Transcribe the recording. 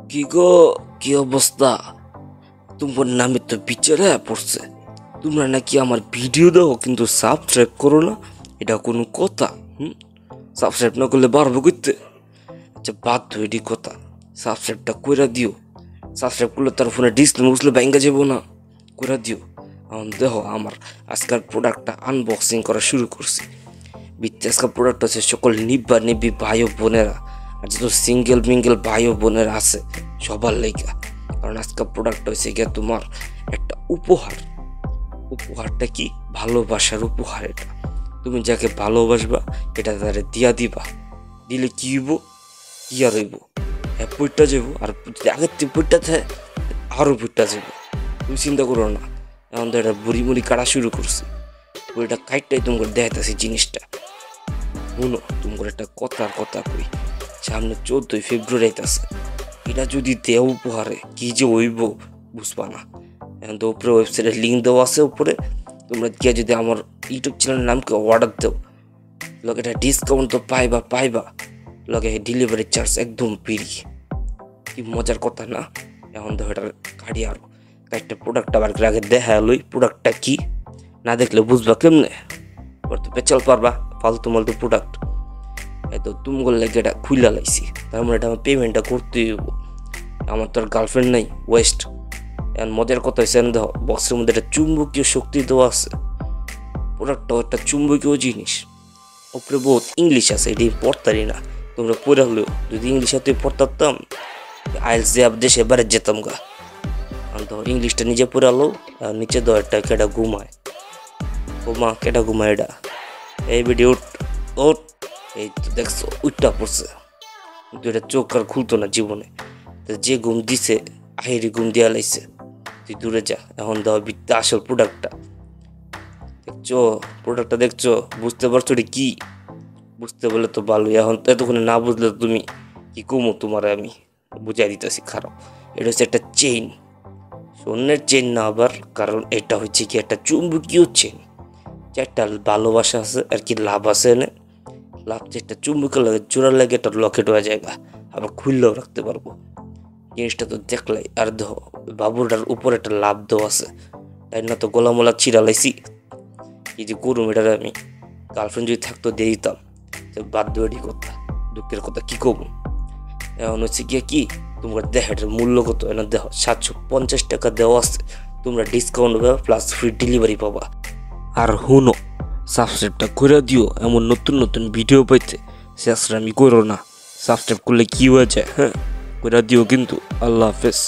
কি গো, কি অবস্থা? তোমার নামে তো বিচারে পড়ছে। তোমরা নাকি আমার ভিডিও দাও কিন্তু সাবস্ক্রাইব করো না, এটা কোনো কথা? সাবস্ক্রাইব না করলে পারবো করতে? আচ্ছা বাধ্য, এটি কথা। সাবস্ক্রাইবটা কইরা দিও। সাবস্ক্রাইব করলে তার ফোনে ডিসপ্লে মুসলে ব্যাঙ্গা যাবো না, কইরা দিও। এখন দেখো আমার আজকাল প্রোডাক্টটা আনবক্সিং করা শুরু করছি। বিত্তে আজকাল প্রোডাক্ট আছে সকল নিব্বা নিব্বি ভাই ও বোনেরা, আর যত সিঙ্গেল মিঙ্গেল ভাই ও বোনেরা আছে সবার লেগা। কারণ আজকাল প্রোডাক্ট হয়েছে গিয়া তোমার একটা উপহার। উপহারটা কি? ভালোবাসার উপহার। এটা তুমি যাকে ভালোবাসবা এটা তারে দিয়া দিবা। দিলে কি হইব? কি আর হইব? হ্যাঁ পইটা যাবো, আর যদি আগের থেকে পইটা থাকে আরও পইটা যাবো। তুমি চিন্তা করো না। এখন তো এটা বুড়ি মুড়ি কাটা শুরু করছি। ওইটা কাইটটাই তোমাকে দেখাইতেছি জিনিসটা। শুনো, তোমার একটা কথা কই। সামনে 14ই ফেব্রুয়ারি আইতাছে। এটা যদি দেও উপহারে কি যে হইব বুঝবা না। এখন তো উপরে ওয়েবসাইটের লিঙ্ক দেওয়া আছে উপরে। তোমরা গিয়ে যদি আমার ইউটিউব চ্যানেলের নামকে অর্ডার দেও, লগে এটা ডিসকাউন্ট তো পাইবা। লগে ডেলিভারি চার্জ একদম ফ্রি। কি মজার কথা না? এখন তো এটার গাড়ি আরো একটা প্রোডাক্টটা আবার আগে দেখা লই। প্রোডাক্টটা কি না দেখলে বুঝবা কেমনে? তো পেচাল পারবা ফালতু মালতু প্রোডাক্ট। তো তুমি বললে এটা খুইলা লাইছি, তার মানে এটা আমার পেমেন্টটা করতেই হইব। আমার তো আর গার্লফ্রেন্ড নাই, ওয়েস্ট। এখন মজার কথা হয়েছে, দেখো বক্সের মধ্যে একটা চুম্বকীয় শক্তি দেওয়া আছে। প্রোডাক্টটাও একটা চুম্বকীয় জিনিস। ওপরে বহুত ইংলিশ আছে, এটি পড়তারি না। তোমরা পড়ে হলেও যদি ইংলিশ হাতে পড়তাম আইএলস যে দেশে বাড়ি যেতাম গা। তো ইংলিশটা নিজে পড়ে আলো, আর নিচে দো একটা কেটা ঘুমায়। ঘুমা কেটা ঘুমায় এটা। এই ভিডিও ওট, এই তো দেখছো উইটটা পড়ছে, কিন্তু এটা চোখ আর খুলতো না জীবনে। যে ঘুম দিছে আহিরি ঘুম দিয়া লাইছে। তুই দূরে যা। এখন দাও বিত্তে আসল প্রোডাক্টটা দেখছো, বুঝতে পারছো এটা কি? বুঝতে বলে তো ভালোই। এখন তো এতক্ষণে না বুঝলে তুমি কি কমো তোমার আমি বুঝাই দিতেছি। খারাপ, এটা হচ্ছে একটা চেইন, স্বর্ণের চেইন না আবার, কারণ এটা হচ্ছে কি একটা চুম্বকীয় চেইন। একটা ভালোবাসা আছে আর কি, লাভ আছে এনে। লাভ একটা চুম্বকের লাগে জোড়া লাগে, একটা লকেট হয়ে জায়গা, আবার খুললেও রাখতে পারবো। জিনিসটা তো দেখলাই। আর দেখো বাবুটার উপরে একটা লাভ দেওয়া আছে, তাই না? তো গোলামোলা চিরালাইছি। এই যে গরুম এটার আমি গার্লফ্রেন্ড যদি থাকতো দিয়ে দিতাম। বাধ্য এটি কথা, দুঃখের কথা কি করবো। এখন হচ্ছে গিয়ে কি তোমার দেহ এটার মূল্য কত? এনে দেখো 750 টাকা দেওয়া আছে। তোমরা ডিসকাউন্ট পাবা প্লাস ফ্রি ডেলিভারি পাবা। আর হুনো, সাবস্ক্রাইবটা করে দিও এমন নতুন নতুন ভিডিও পাইতে। শেষরা আমি করো না, সাবস্ক্রাইব করলে কি হয়ে যায়? হ্যাঁ করে দিও কিন্তু। আল্লাহ হাফেজ।